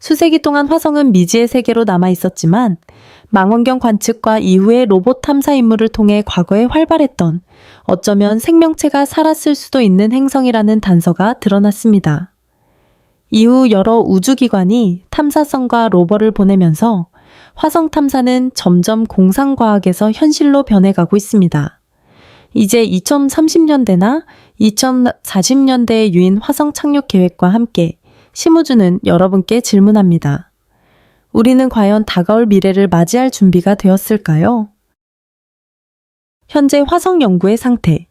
수세기 동안 화성은 미지의 세계로 남아 있었지만 망원경 관측과 이후의 로봇 탐사 임무를 통해 과거에 활발했던 어쩌면 생명체가 살았을 수도 있는 행성이라는 단서가 드러났습니다. 이후 여러 우주기관이 탐사선과 로버를 보내면서 화성 탐사는 점점 공상과학에서 현실로 변해가고 있습니다. 이제 2030년대나 2040년대에 유인 화성 착륙 계획과 함께 심우주는 여러분께 질문합니다. 우리는 과연 다가올 미래를 맞이할 준비가 되었을까요? 현재 화성 연구의 상태.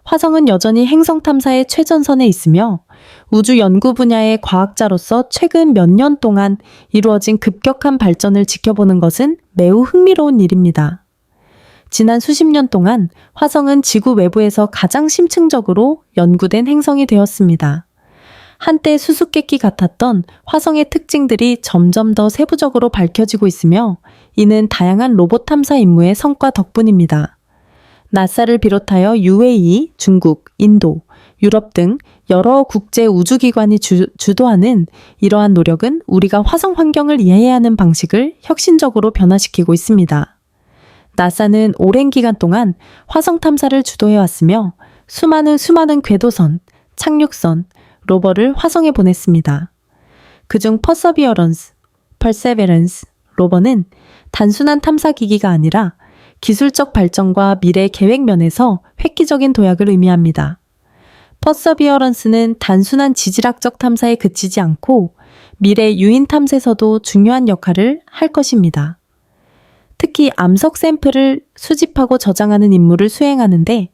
화성은 여전히 행성 탐사의 최전선에 있으며 우주 연구 분야의 과학자로서 최근 몇 년 동안 이루어진 급격한 발전을 지켜보는 것은 매우 흥미로운 일입니다. 지난 수십 년 동안 화성은 지구 외부에서 가장 심층적으로 연구된 행성이 되었습니다. 한때 수수께끼 같았던 화성의 특징들이 점점 더 세부적으로 밝혀지고 있으며 이는 다양한 로봇 탐사 임무의 성과 덕분입니다. 나사를 비롯하여 UAE, 중국, 인도, 유럽 등 여러 국제 우주기관이 주도하는 이러한 노력은 우리가 화성 환경을 이해해야 하는 방식을 혁신적으로 변화시키고 있습니다. 나사는 오랜 기간 동안 화성 탐사를 주도해왔으며 수많은 궤도선, 착륙선, 로버를 화성에 보냈습니다. 그중 퍼서비어런스, 퍼세베런스 로버는 단순한 탐사 기기가 아니라 기술적 발전과 미래 계획 면에서 획기적인 도약을 의미합니다. 퍼서비어런스는 단순한 지질학적 탐사에 그치지 않고 미래 유인 탐사에서도 중요한 역할을 할 것입니다. 특히 암석 샘플을 수집하고 저장하는 임무를 수행하는데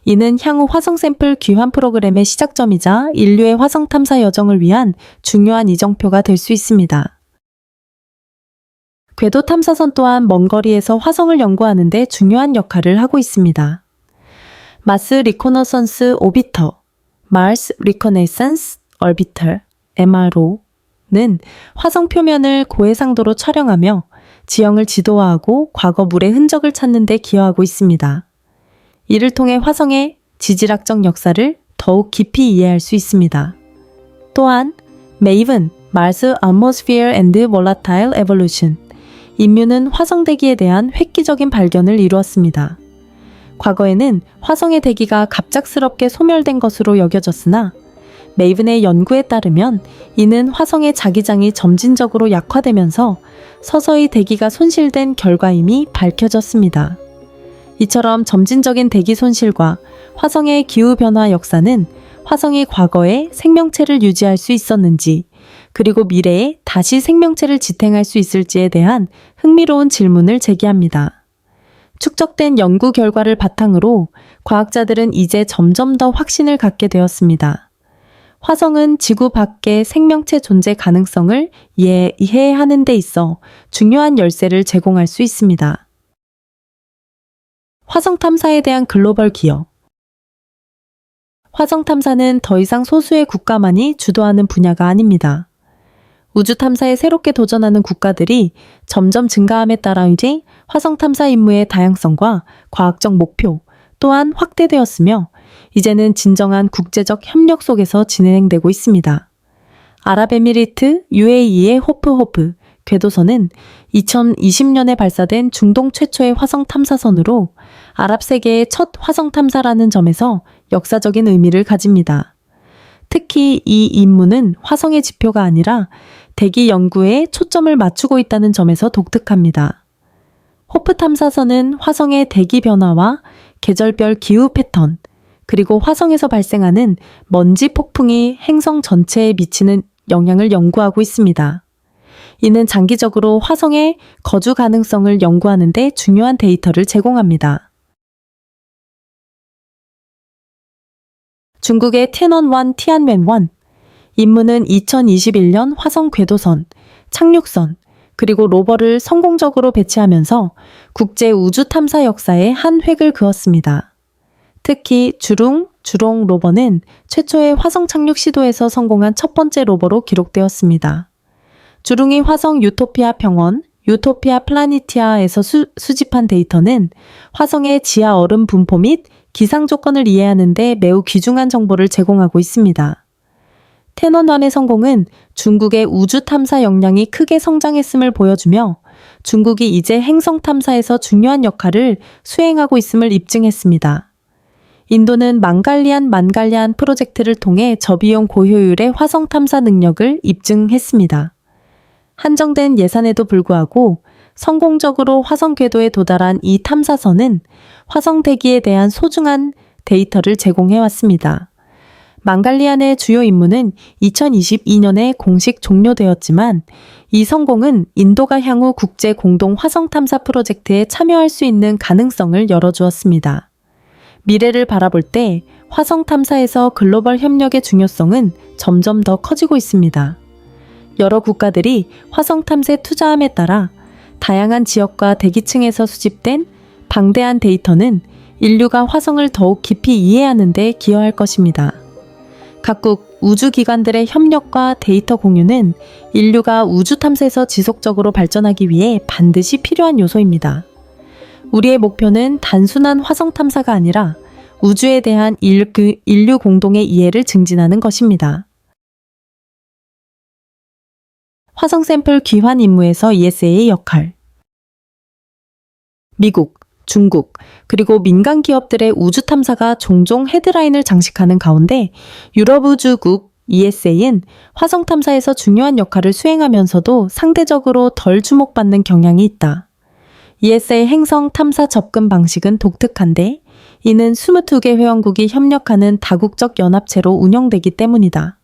이는 향후 화성 샘플 귀환 프로그램의 시작점이자 인류의 화성 탐사 여정을 위한 중요한 이정표가 될 수 있습니다. 궤도 탐사선 또한 먼 거리에서 화성을 연구하는 데 중요한 역할을 하고 있습니다. 마스 리코너선스 오비터, Mars Reconnaissance Orbiter, MRO는 화성 표면을 고해상도로 촬영하며 지형을 지도화하고 과거 물의 흔적을 찾는 데 기여하고 있습니다. 이를 통해 화성의 지질학적 역사를 더욱 깊이 이해할 수 있습니다. 또한 MAVEN, Mars Atmosphere and Volatile Evolution, 인류는 화성 대기에 대한 획기적인 발견을 이루었습니다. 과거에는 화성의 대기가 갑작스럽게 소멸된 것으로 여겨졌으나 메이븐의 연구에 따르면 이는 화성의 자기장이 점진적으로 약화되면서 서서히 대기가 손실된 결과임이 밝혀졌습니다. 이처럼 점진적인 대기 손실과 화성의 기후변화 역사는 화성이 과거에 생명체를 유지할 수 있었는지 그리고 미래에 다시 생명체를 지탱할 수 있을지에 대한 흥미로운 질문을 제기합니다. 축적된 연구 결과를 바탕으로 과학자들은 이제 점점 더 확신을 갖게 되었습니다. 화성은 지구 밖의 생명체 존재 가능성을 이해하는 데 있어 중요한 열쇠를 제공할 수 있습니다. 화성 탐사에 대한 글로벌 기여. 화성 탐사는 더 이상 소수의 국가만이 주도하는 분야가 아닙니다. 우주 탐사에 새롭게 도전하는 국가들이 점점 증가함에 따라 화성 탐사 임무의 다양성과 과학적 목표 또한 확대되었으며 이제는 진정한 국제적 협력 속에서 진행되고 있습니다. 아랍에미리트 UAE의 호프 궤도선은 2020년에 발사된 중동 최초의 화성 탐사선으로 아랍 세계의 첫 화성 탐사라는 점에서 역사적인 의미를 가집니다. 특히 이 임무는 화성의 지표가 아니라 대기 연구에 초점을 맞추고 있다는 점에서 독특합니다. 호프 탐사선은 화성의 대기 변화와 계절별 기후 패턴, 그리고 화성에서 발생하는 먼지 폭풍이 행성 전체에 미치는 영향을 연구하고 있습니다. 이는 장기적으로 화성의 거주 가능성을 연구하는 데 중요한 데이터를 제공합니다. 중국의 티안웬 1, 임무는 2021년 화성 궤도선, 착륙선, 그리고 로버를 성공적으로 배치하면서 국제 우주 탐사 역사에 한 획을 그었습니다. 특히 주롱 로버는 최초의 화성 착륙 시도에서 성공한 첫 번째 로버로 기록되었습니다. 주룽이 화성 유토피아 평원 유토피아 플라니티아에서 수집한 데이터는 화성의 지하 얼음 분포 및 기상 조건을 이해하는 데 매우 귀중한 정보를 제공하고 있습니다. 태넌1의 성공은 중국의 우주 탐사 역량이 크게 성장했음을 보여주며 중국이 이제 행성 탐사에서 중요한 역할을 수행하고 있음을 입증했습니다. 인도는 만갈리안 프로젝트를 통해 저비용 고효율의 화성 탐사 능력을 입증했습니다. 한정된 예산에도 불구하고 성공적으로 화성 궤도에 도달한 이 탐사선은 화성 대기에 대한 소중한 데이터를 제공해왔습니다. 만갈리안의 주요 임무는 2022년에 공식 종료되었지만 이 성공은 인도가 향후 국제 공동 화성 탐사 프로젝트에 참여할 수 있는 가능성을 열어주었습니다. 미래를 바라볼 때 화성 탐사에서 글로벌 협력의 중요성은 점점 더 커지고 있습니다. 여러 국가들이 화성 탐사에 투자함에 따라 다양한 지역과 대기층에서 수집된 방대한 데이터는 인류가 화성을 더욱 깊이 이해하는 데 기여할 것입니다. 각국 우주기관들의 협력과 데이터 공유는 인류가 우주 탐사에서 지속적으로 발전하기 위해 반드시 필요한 요소입니다. 우리의 목표는 단순한 화성 탐사가 아니라 우주에 대한 인류 공동의 이해를 증진하는 것입니다. 화성 샘플 귀환 임무에서 ESA의 역할. 미국, 중국, 그리고 민간 기업들의 우주 탐사가 종종 헤드라인을 장식하는 가운데 유럽 우주국 ESA는 화성 탐사에서 중요한 역할을 수행하면서도 상대적으로 덜 주목받는 경향이 있다. ESA 행성 탐사 접근 방식은 독특한데 이는 22개 회원국이 협력하는 다국적 연합체로 운영되기 때문이다.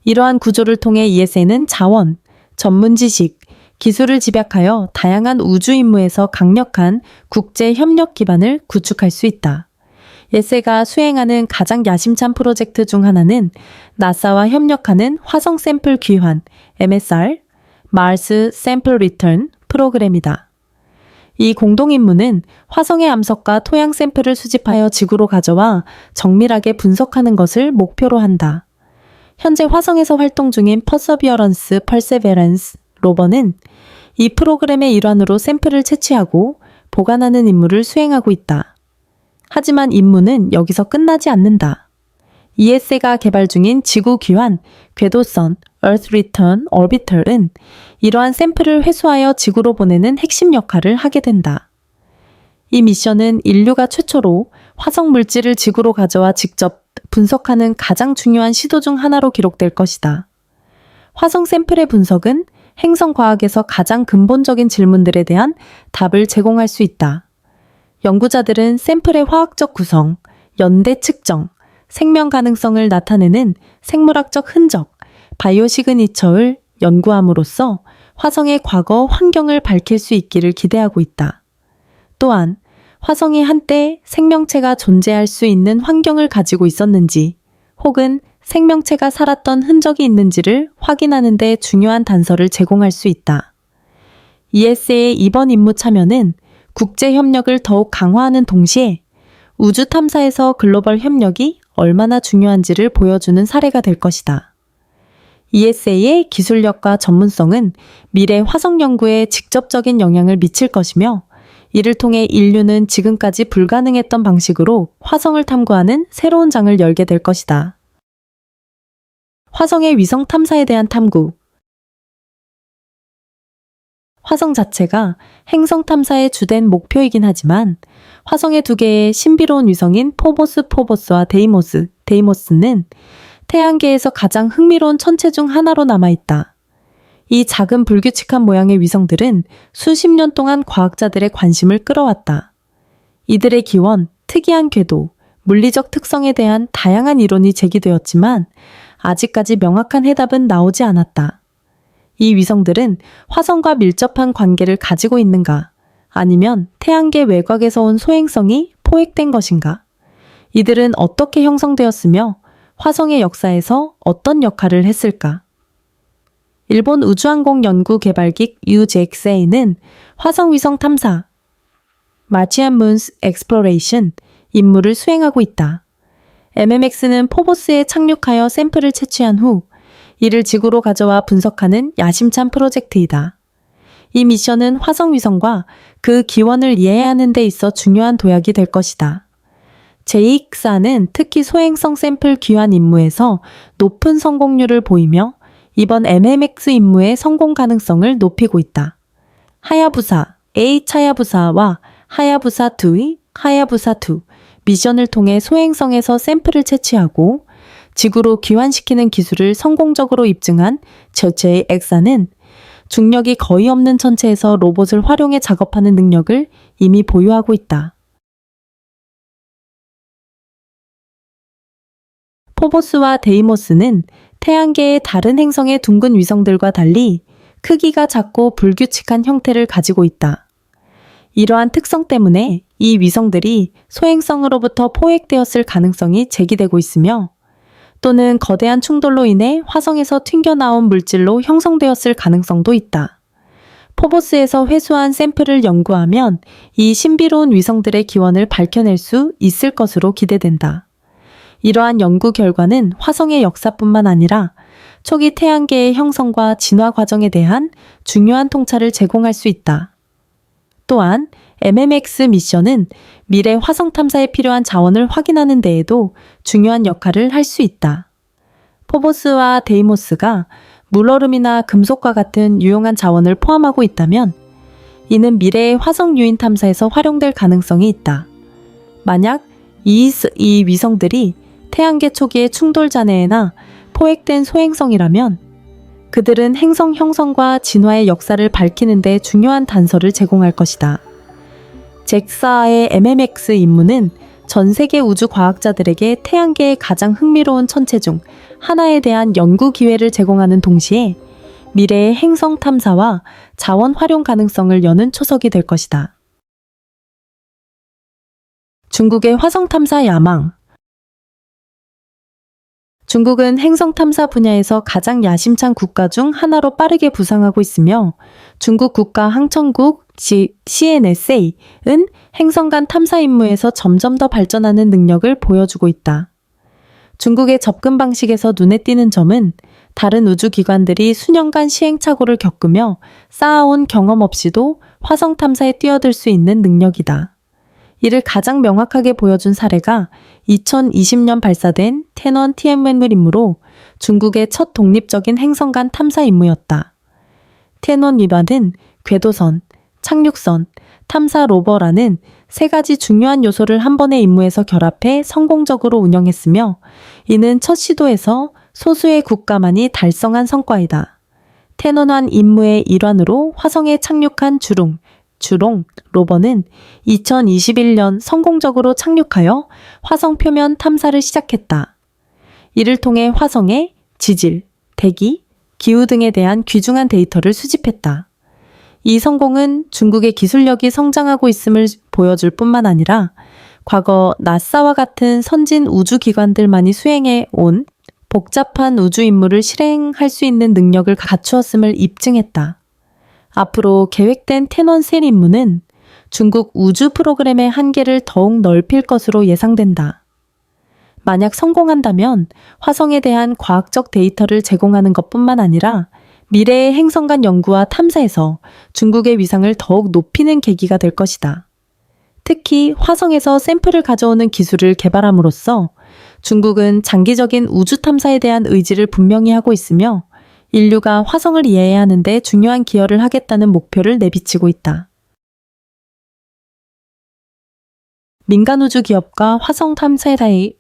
이러한 구조를 통해 ESA는 자원, 전문 지식, 기술을 집약하여 다양한 우주 임무에서 강력한 국제 협력 기반을 구축할 수 있다. ESA가 수행하는 가장 야심찬 프로젝트 중 하나는 나사와 협력하는 화성 샘플 귀환 MSR, Mars Sample Return 프로그램이다. 이 공동 임무는 화성의 암석과 토양 샘플을 수집하여 지구로 가져와 정밀하게 분석하는 것을 목표로 한다. 현재 화성에서 활동 중인 Perseverance 로버는 이 프로그램의 일환으로 샘플을 채취하고 보관하는 임무를 수행하고 있다. 하지만 임무는 여기서 끝나지 않는다. ESA가 개발 중인 지구 귀환 궤도선 Earth Return Orbiter은 이러한 샘플을 회수하여 지구로 보내는 핵심 역할을 하게 된다. 이 미션은 인류가 최초로 화성 물질을 지구로 가져와 직접 분석하는 가장 중요한 시도 중 하나로 기록될 것이다. 화성 샘플의 분석은 행성 과학에서 가장 근본적인 질문들에 대한 답을 제공할 수 있다. 연구자들은 샘플의 화학적 구성, 연대 측정, 생명 가능성을 나타내는 생물학적 흔적, 바이오 시그니처를 연구함으로써 화성의 과거 환경을 밝힐 수 있기를 기대하고 있다. 또한 화성이 한때 생명체가 존재할 수 있는 환경을 가지고 있었는지 혹은 생명체가 살았던 흔적이 있는지를 확인하는 데 중요한 단서를 제공할 수 있다. ESA의 이번 임무 참여는 국제 협력을 더욱 강화하는 동시에 우주 탐사에서 글로벌 협력이 얼마나 중요한지를 보여주는 사례가 될 것이다. ESA의 기술력과 전문성은 미래 화성 연구에 직접적인 영향을 미칠 것이며 이를 통해 인류는 지금까지 불가능했던 방식으로 화성을 탐구하는 새로운 장을 열게 될 것이다. 화성의 위성 탐사에 대한 탐구. 화성 자체가 행성 탐사의 주된 목표이긴 하지만 화성의 두 개의 신비로운 위성인 포보스와 데이모스는 태양계에서 가장 흥미로운 천체 중 하나로 남아있다. 이 작은 불규칙한 모양의 위성들은 수십 년 동안 과학자들의 관심을 끌어왔다. 이들의 기원, 특이한 궤도, 물리적 특성에 대한 다양한 이론이 제기되었지만 아직까지 명확한 해답은 나오지 않았다. 이 위성들은 화성과 밀접한 관계를 가지고 있는가? 아니면 태양계 외곽에서 온 소행성이 포획된 것인가? 이들은 어떻게 형성되었으며 화성의 역사에서 어떤 역할을 했을까? 일본 우주항공 연구개발기획 UJXA는 화성위성 탐사 Martian Moons Exploration 임무를 수행하고 있다. MMX는 포보스에 착륙하여 샘플을 채취한 후 이를 지구로 가져와 분석하는 야심찬 프로젝트이다. 이 미션은 화성 위성과 그 기원을 이해하는 데 있어 중요한 도약이 될 것이다. 제이익사는 특히 소행성 샘플 귀환 임무에서 높은 성공률을 보이며 이번 MMX 임무의 성공 가능성을 높이고 있다. 하야부사, H하야부사와 하야부사2의 하야부사2 미션을 통해 소행성에서 샘플을 채취하고 지구로 귀환시키는 기술을 성공적으로 입증한 제이엑사는 중력이 거의 없는 천체에서 로봇을 활용해 작업하는 능력을 이미 보유하고 있다. 포보스와 데이모스는 태양계의 다른 행성의 둥근 위성들과 달리 크기가 작고 불규칙한 형태를 가지고 있다. 이러한 특성 때문에 이 위성들이 소행성으로부터 포획되었을 가능성이 제기되고 있으며 또는 거대한 충돌로 인해 화성에서 튕겨나온 물질로 형성되었을 가능성도 있다. 포보스에서 회수한 샘플을 연구하면 이 신비로운 위성들의 기원을 밝혀낼 수 있을 것으로 기대된다. 이러한 연구 결과는 화성의 역사뿐만 아니라 초기 태양계의 형성과 진화 과정에 대한 중요한 통찰을 제공할 수 있다. 또한 MMX 미션은 미래 화성 탐사에 필요한 자원을 확인하는 데에도 중요한 역할을 할 수 있다. 포보스와 데이모스가 물얼음이나 금속과 같은 유용한 자원을 포함하고 있다면 이는 미래의 화성 유인 탐사에서 활용될 가능성이 있다. 만약 이 위성들이 태양계 초기의 충돌 잔해나 포획된 소행성이라면 그들은 행성 형성과 진화의 역사를 밝히는 데 중요한 단서를 제공할 것이다. 잭사의 MMX 임무는 전 세계 우주 과학자들에게 태양계의 가장 흥미로운 천체 중 하나에 대한 연구 기회를 제공하는 동시에 미래의 행성 탐사와 자원 활용 가능성을 여는 초석이 될 것이다. 중국의 화성 탐사 야망. 중국은 행성 탐사 분야에서 가장 야심찬 국가 중 하나로 빠르게 부상하고 있으며 중국 국가 항천국 CNSA는 행성 간 탐사 임무에서 점점 더 발전하는 능력을 보여주고 있다. 중국의 접근 방식에서 눈에 띄는 점은 다른 우주기관들이 수년간 시행착오를 겪으며 쌓아온 경험 없이도 화성 탐사에 뛰어들 수 있는 능력이다. 이를 가장 명확하게 보여준 사례가 2020년 발사된 태넌 TM1 임무로 중국의 첫 독립적인 행성 간 탐사 임무였다. 태넌 1화는 궤도선, 착륙선, 탐사 로버라는 세 가지 중요한 요소를 한 번의 임무에서 결합해 성공적으로 운영했으며 이는 첫 시도에서 소수의 국가만이 달성한 성과이다. 태넌1 임무의 일환으로 화성에 착륙한 주롱 로버는 2021년 성공적으로 착륙하여 화성 표면 탐사를 시작했다. 이를 통해 화성의 지질, 대기, 기후 등에 대한 귀중한 데이터를 수집했다. 이 성공은 중국의 기술력이 성장하고 있음을 보여줄 뿐만 아니라 과거 나사와 같은 선진 우주기관들만이 수행해 온 복잡한 우주 임무를 실행할 수 있는 능력을 갖추었음을 입증했다. 앞으로 계획된 태넌3 임무는 중국 우주 프로그램의 한계를 더욱 넓힐 것으로 예상된다. 만약 성공한다면 화성에 대한 과학적 데이터를 제공하는 것뿐만 아니라 미래의 행성 간 연구와 탐사에서 중국의 위상을 더욱 높이는 계기가 될 것이다. 특히 화성에서 샘플을 가져오는 기술을 개발함으로써 중국은 장기적인 우주 탐사에 대한 의지를 분명히 하고 있으며 인류가 화성을 이해해야 하는데 중요한 기여를 하겠다는 목표를 내비치고 있다. 민간 우주 기업과 화성 탐사의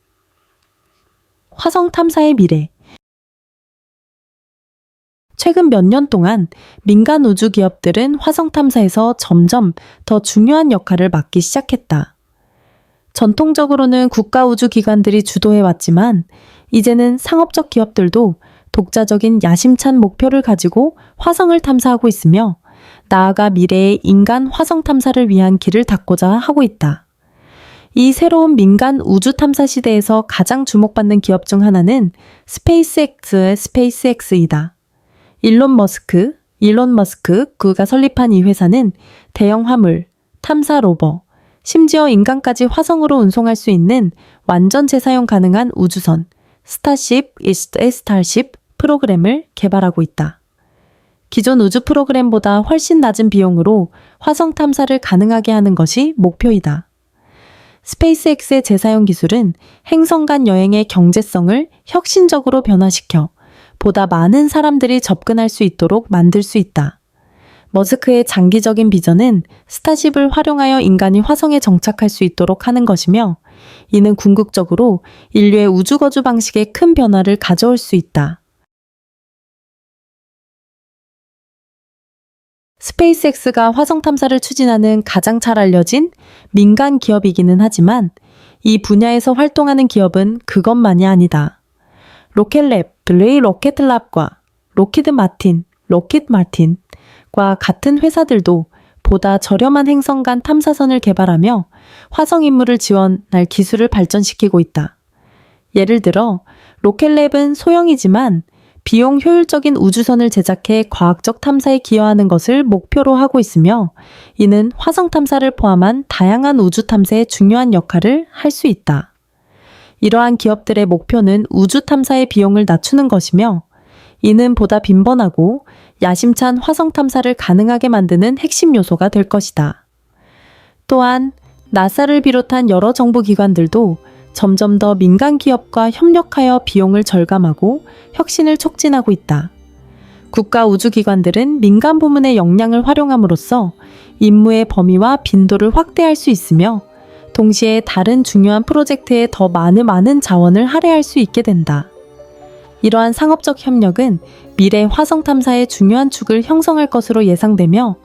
미래. 최근 몇 년 동안 민간 우주 기업들은 화성 탐사에서 점점 더 중요한 역할을 맡기 시작했다. 전통적으로는 국가 우주 기관들이 주도해 왔지만 이제는 상업적 기업들도 독자적인 야심찬 목표를 가지고 화성을 탐사하고 있으며 나아가 미래의 인간 화성 탐사를 위한 길을 닫고자 하고 있다. 이 새로운 민간 우주 탐사 시대에서 가장 주목받는 기업 중 하나는 스페이스X의 스페이스X이다. 일론 머스크 그가 설립한 이 회사는 대형 화물, 탐사 로버, 심지어 인간까지 화성으로 운송할 수 있는 완전 재사용 가능한 우주선 스타쉽 프로그램을 개발하고 있다. 기존 우주 프로그램보다 훨씬 낮은 비용으로 화성 탐사를 가능하게 하는 것이 목표이다. 스페이스X의 재사용 기술은 행성 간 여행의 경제성을 혁신적으로 변화시켜 보다 많은 사람들이 접근할 수 있도록 만들 수 있다. 머스크의 장기적인 비전은 스타쉽을 활용하여 인간이 화성에 정착할 수 있도록 하는 것이며, 이는 궁극적으로 인류의 우주 거주 방식에 큰 변화를 가져올 수 있다. 스페이스X가 화성 탐사를 추진하는 가장 잘 알려진 민간 기업이기는 하지만, 이 분야에서 활동하는 기업은 그것만이 아니다. 로켓랩, 블레이 로켓랩과 로키드 마틴과 같은 회사들도 보다 저렴한 행성 간 탐사선을 개발하며 화성 임무를 지원할 기술을 발전시키고 있다. 예를 들어 로켓랩은 소형이지만 비용 효율적인 우주선을 제작해 과학적 탐사에 기여하는 것을 목표로 하고 있으며, 이는 화성 탐사를 포함한 다양한 우주 탐사에 중요한 역할을 할 수 있다. 이러한 기업들의 목표는 우주 탐사의 비용을 낮추는 것이며, 이는 보다 빈번하고 야심찬 화성 탐사를 가능하게 만드는 핵심 요소가 될 것이다. 또한 나사를 비롯한 여러 정부 기관들도 점점 더 민간 기업과 협력하여 비용을 절감하고 혁신을 촉진하고 있다. 국가 우주기관들은 민간 부문의 역량을 활용함으로써 임무의 범위와 빈도를 확대할 수 있으며, 동시에 다른 중요한 프로젝트에 더 많은 자원을 할애할 수 있게 된다. 이러한 상업적 협력은 미래 화성 탐사의 중요한 축을 형성할 것으로 예상되며,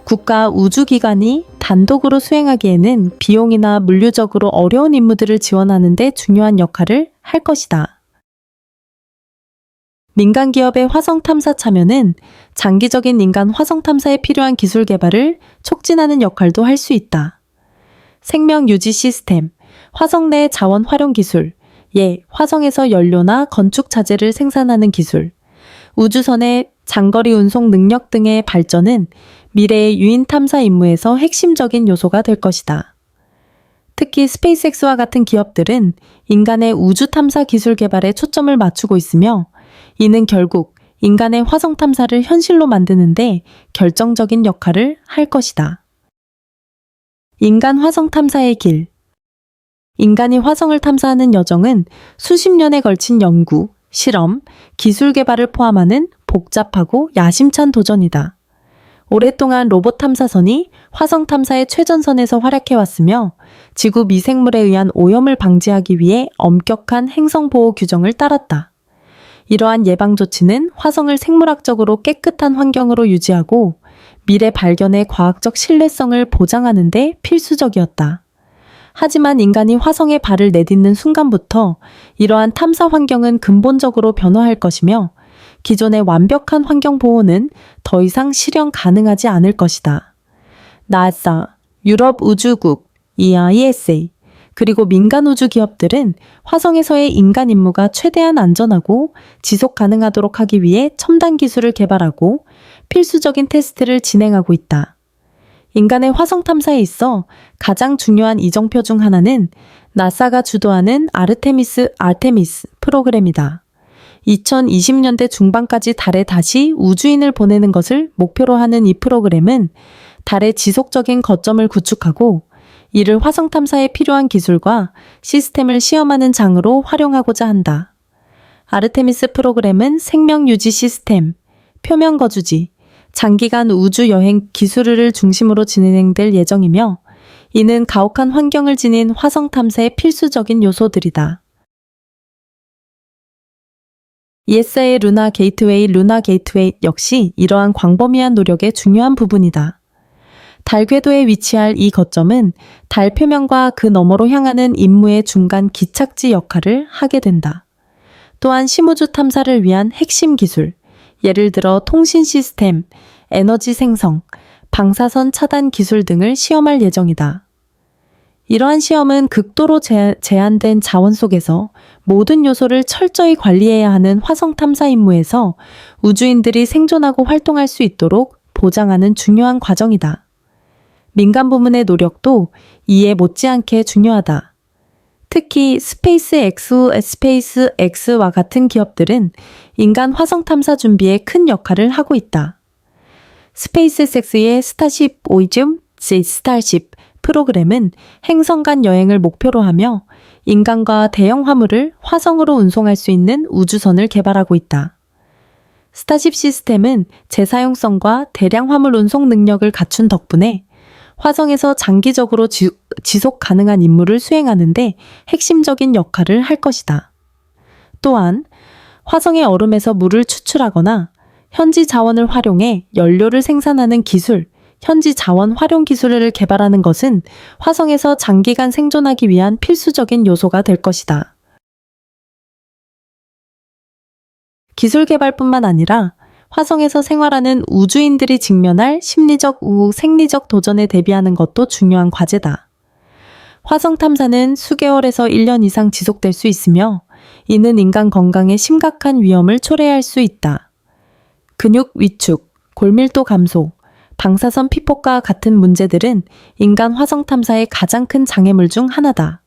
국가 우주기관이 단독으로 수행하기에는 비용이나 물리적으로 어려운 임무들을 지원하는 데 중요한 역할을 할 것이다. 민간 기업의 화성 탐사 참여는 장기적인 인간 화성 탐사에 필요한 기술 개발을 촉진하는 역할도 할 수 있다. 생명 유지 시스템, 화성 내 자원 활용 기술, 화성에서 연료나 건축 자재를 생산하는 기술, 우주선의 장거리 운송 능력 등의 발전은 미래의 유인 탐사 임무에서 핵심적인 요소가 될 것이다. 특히 스페이스X와 같은 기업들은 인간의 우주 탐사 기술 개발에 초점을 맞추고 있으며, 이는 결국 인간의 화성 탐사를 현실로 만드는데 결정적인 역할을 할 것이다. 인간 화성 탐사의 길. 인간이 화성을 탐사하는 여정은 수십 년에 걸친 연구, 실험, 기술 개발을 포함하는 복잡하고 야심찬 도전이다. 오랫동안 로봇 탐사선이 화성 탐사의 최전선에서 활약해왔으며, 지구 미생물에 의한 오염을 방지하기 위해 엄격한 행성 보호 규정을 따랐다. 이러한 예방 조치는 화성을 생물학적으로 깨끗한 환경으로 유지하고 미래 발견의 과학적 신뢰성을 보장하는 데 필수적이었다. 하지만 인간이 화성에 발을 내딛는 순간부터 이러한 탐사 환경은 근본적으로 변화할 것이며, 기존의 완벽한 환경 보호는 더 이상 실현 가능하지 않을 것이다. 나사, 유럽 우주국, ESA, 그리고 민간 우주 기업들은 화성에서의 인간 임무가 최대한 안전하고 지속 가능하도록 하기 위해 첨단 기술을 개발하고 필수적인 테스트를 진행하고 있다. 인간의 화성 탐사에 있어 가장 중요한 이정표 중 하나는 나사가 주도하는 아르테미스 프로그램이다. 2020년대 중반까지 달에 다시 우주인을 보내는 것을 목표로 하는 이 프로그램은 달의 지속적인 거점을 구축하고, 이를 화성 탐사에 필요한 기술과 시스템을 시험하는 장으로 활용하고자 한다. 아르테미스 프로그램은 생명 유지 시스템, 표면 거주지, 장기간 우주 여행 기술을 중심으로 진행될 예정이며, 이는 가혹한 환경을 지닌 화성 탐사의 필수적인 요소들이다. ESA의 루나 게이트웨이 역시 이러한 광범위한 노력의 중요한 부분이다. 달 궤도에 위치할 이 거점은 달 표면과 그 너머로 향하는 임무의 중간 기착지 역할을 하게 된다. 또한 심우주 탐사를 위한 핵심 기술, 예를 들어 통신 시스템, 에너지 생성, 방사선 차단 기술 등을 시험할 예정이다. 이러한 시험은 극도로 제한된 자원 속에서 모든 요소를 철저히 관리해야 하는 화성 탐사 임무에서 우주인들이 생존하고 활동할 수 있도록 보장하는 중요한 과정이다. 민간 부문의 노력도 이에 못지않게 중요하다. 특히 스페이스X와 같은 기업들은 인간 화성 탐사 준비에 큰 역할을 하고 있다. 스페이스X의 스타쉽 오이즘 제 스타쉽 프로그램은 행성 간 여행을 목표로 하며 인간과 대형 화물을 화성으로 운송할 수 있는 우주선을 개발하고 있다. 스타쉽 시스템은 재사용성과 대량 화물 운송 능력을 갖춘 덕분에 화성에서 장기적으로 지속 가능한 임무를 수행하는데 핵심적인 역할을 할 것이다. 또한 화성의 얼음에서 물을 추출하거나 현지 자원을 활용해 연료를 생산하는 기술, 현지 자원 활용 기술을 개발하는 것은 화성에서 장기간 생존하기 위한 필수적인 요소가 될 것이다. 기술 개발뿐만 아니라 화성에서 생활하는 우주인들이 직면할 심리적, 생리적 도전에 대비하는 것도 중요한 과제다. 화성 탐사는 수개월에서 1년 이상 지속될 수 있으며 이는 인간 건강에 심각한 위험을 초래할 수 있다. 근육 위축, 골밀도 감소, 방사선 피폭과 같은 문제들은 인간 화성 탐사의 가장 큰 장애물 중 하나다.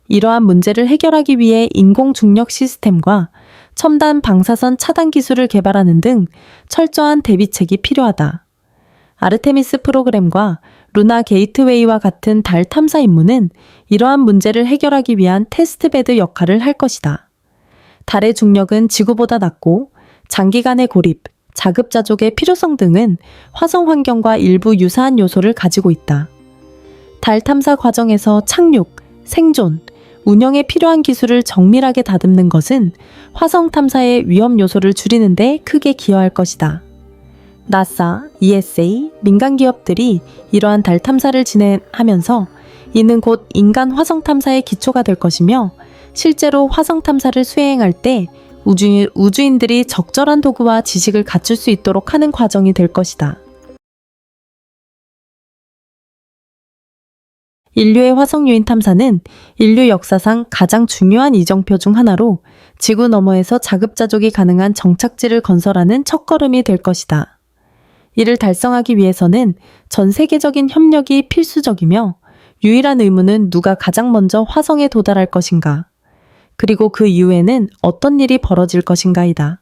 이러한 문제를 해결하기 위해 인공 중력 시스템과 첨단 방사선 차단 기술을 개발하는 등 철저한 대비책이 필요하다. 아르테미스 프로그램과 루나 게이트웨이와 같은 달 탐사 임무는 이러한 문제를 해결하기 위한 테스트베드 역할을 할 것이다. 달의 중력은 지구보다 낮고 장기간의 고립, 자급자족의 필요성 등은 화성 환경과 일부 유사한 요소를 가지고 있다. 달 탐사 과정에서 착륙, 생존, 운영에 필요한 기술을 정밀하게 다듬는 것은 화성 탐사의 위험 요소를 줄이는 데 크게 기여할 것이다. 나사, ESA, 민간 기업들이 이러한 달 탐사를 진행하면서 이는 곧 인간 화성 탐사의 기초가 될 것이며 실제로 화성 탐사를 수행할 때 우주인들이 적절한 도구와 지식을 갖출 수 있도록 하는 과정이 될 것이다. 인류의 화성 유인 탐사는 인류 역사상 가장 중요한 이정표 중 하나로 지구 너머에서 자급자족이 가능한 정착지를 건설하는 첫걸음이 될 것이다. 이를 달성하기 위해서는 전 세계적인 협력이 필수적이며 유일한 의문은 누가 가장 먼저 화성에 도달할 것인가, 그리고 그 이후에는 어떤 일이 벌어질 것인가이다.